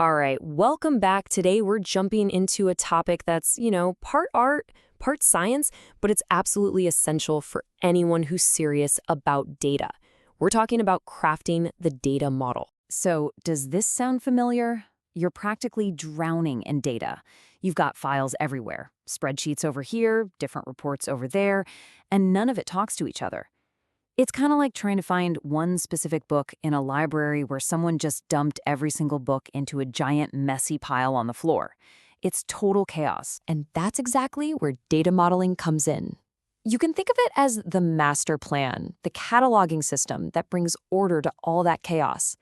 All right, welcome back. Today we're jumping into a topic that's, part art, part science, but it's absolutely essential for anyone who's serious about data. We're talking about crafting the data model. So, does this sound familiar? You're practically drowning in data. You've got files everywhere, spreadsheets over here, different reports over there, and none of it talks to each other. It's kind of like trying to find one specific book in a library where someone just dumped every single book into a giant, messy pile on the floor. It's total chaos. And that's exactly where data modeling comes in. You can think of it as the master plan, the cataloging system that brings order to all that chaos.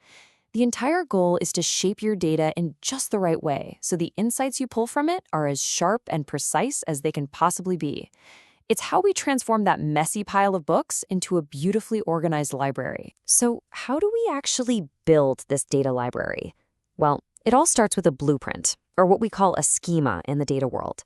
The entire goal is to shape your data in just the right way, so the insights you pull from it are as sharp and precise as they can possibly be. It's how we transform that messy pile of books into a beautifully organized library. So how do we actually build this data library? Well, it all starts with a blueprint, or what we call a schema in the data world.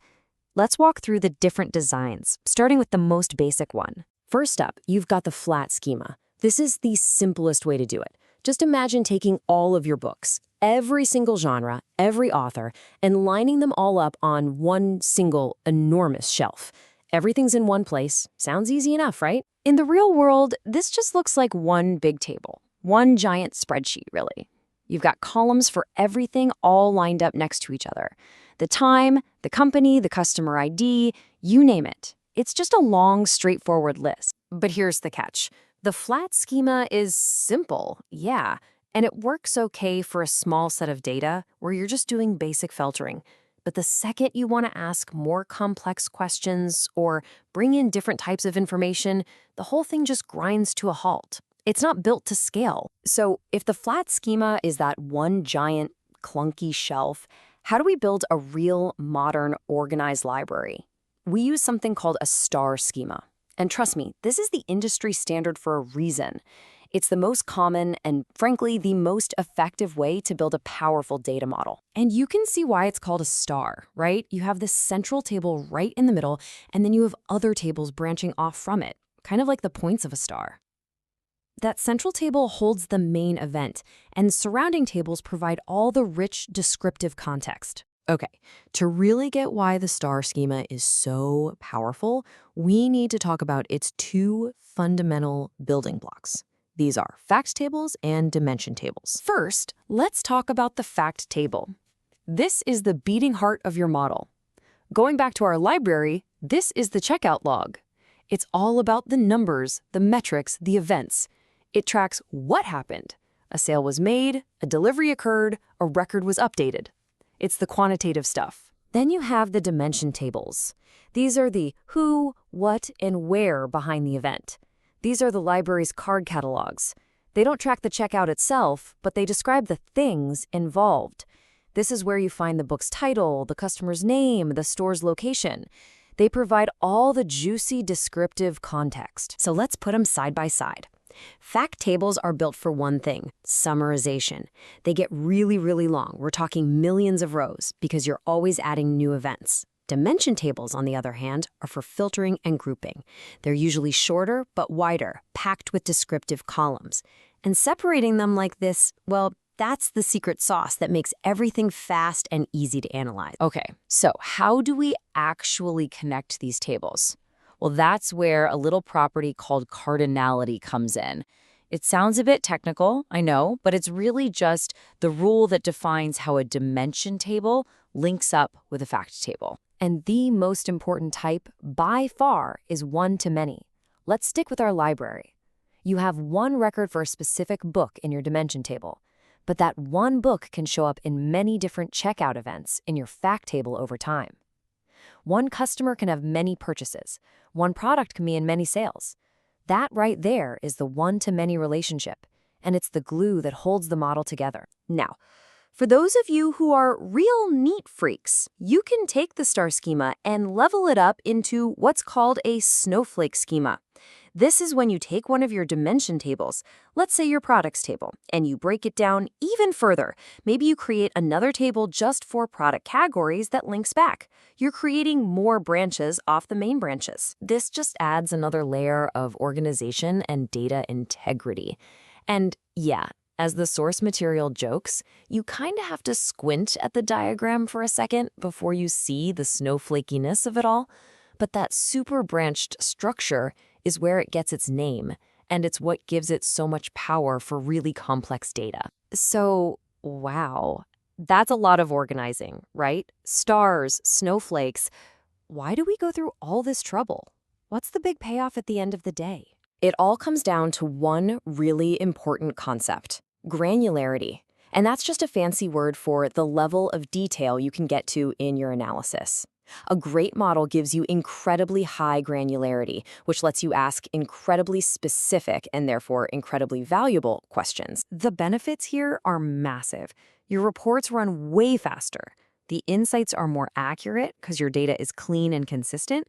Let's walk through the different designs, starting with the most basic one. First up, you've got the flat schema. This is the simplest way to do it. Just imagine taking all of your books, every single genre, every author, and lining them all up on one single enormous shelf. Everything's in one place. Sounds easy enough, right? In the real world, this just looks like one big table, one giant spreadsheet, really. You've got columns for everything all lined up next to each other. The time, the company, the customer ID, you name it. It's just a long, straightforward list. But here's the catch. The flat schema is simple, yeah, and it works okay for a small set of data where you're just doing basic filtering. But the second you want to ask more complex questions or bring in different types of information, the whole thing just grinds to a halt. It's not built to scale. So if the flat schema is that one giant, clunky shelf, how do we build a real, modern, organized library? We use something called a star schema. And trust me, this is the industry standard for a reason. It's the most common and, frankly, the most effective way to build a powerful data model. And you can see why it's called a star, right? You have this central table right in the middle, and then you have other tables branching off from it, kind of like the points of a star. That central table holds the main event, and surrounding tables provide all the rich, descriptive context. Okay, to really get why the star schema is so powerful, we need to talk about its two fundamental building blocks. These are fact tables and dimension tables. First, let's talk about the fact table. This is the beating heart of your model. Going back to our library, this is the checkout log. It's all about the numbers, the metrics, the events. It tracks what happened. A sale was made, a delivery occurred, a record was updated. It's the quantitative stuff. Then you have the dimension tables. These are the who, what, and where behind the event. These are the library's card catalogs. They don't track the checkout itself, but they describe the things involved. This is where you find the book's title, the customer's name, the store's location. They provide all the juicy descriptive context. So let's put them side by side. Fact tables are built for one thing, summarization. They get really, really long. We're talking millions of rows because you're always adding new events. Dimension tables, on the other hand, are for filtering and grouping. They're usually shorter but wider, packed with descriptive columns. And separating them like this, well, that's the secret sauce that makes everything fast and easy to analyze. Okay, so how do we actually connect these tables? Well, that's where a little property called cardinality comes in. It sounds a bit technical, I know, but it's really just the rule that defines how a dimension table links up with a fact table. And the most important type, by far, is one-to-many. Let's stick with our library. You have one record for a specific book in your dimension table, but that one book can show up in many different checkout events in your fact table over time. One customer can have many purchases. One product can be in many sales. That right there is the one-to-many relationship, and it's the glue that holds the model together. Now, for those of you who are real neat freaks, you can take the star schema and level it up into what's called a snowflake schema. This is when you take one of your dimension tables, let's say your products table, and you break it down even further. Maybe you create another table just for product categories that links back. You're creating more branches off the main branches. This just adds another layer of organization and data integrity. And yeah, As the source material jokes, you kind of have to squint at the diagram for a second before you see the snowflakiness of it all. But that super branched structure is where it gets its name, and it's what gives it so much power for really complex data. So, wow, that's a lot of organizing, right? Stars, snowflakes. Why do we go through all this trouble? What's the big payoff at the end of the day? It all comes down to one really important concept: granularity. And that's just a fancy word for the level of detail you can get to in your analysis. A great model gives you incredibly high granularity, which lets you ask incredibly specific and therefore incredibly valuable questions. The benefits here are massive. Your reports run way faster. The insights are more accurate because your data is clean and consistent.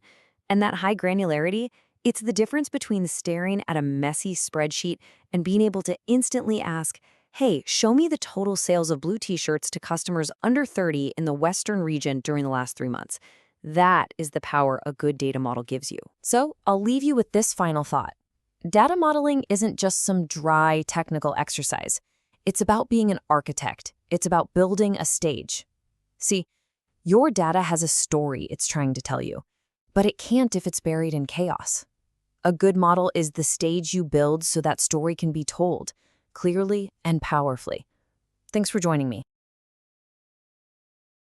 And that high granularity, it's the difference between staring at a messy spreadsheet and being able to instantly ask, hey, show me the total sales of blue t-shirts to customers under 30 in the Western region during the last 3 months. That is the power a good data model gives you. So I'll leave you with this final thought. Data modeling isn't just some dry technical exercise. It's about being an architect. It's about building a stage. See, your data has a story it's trying to tell you, but it can't if it's buried in chaos. A good model is the stage you build so that story can be told clearly and powerfully. Thanks for joining me.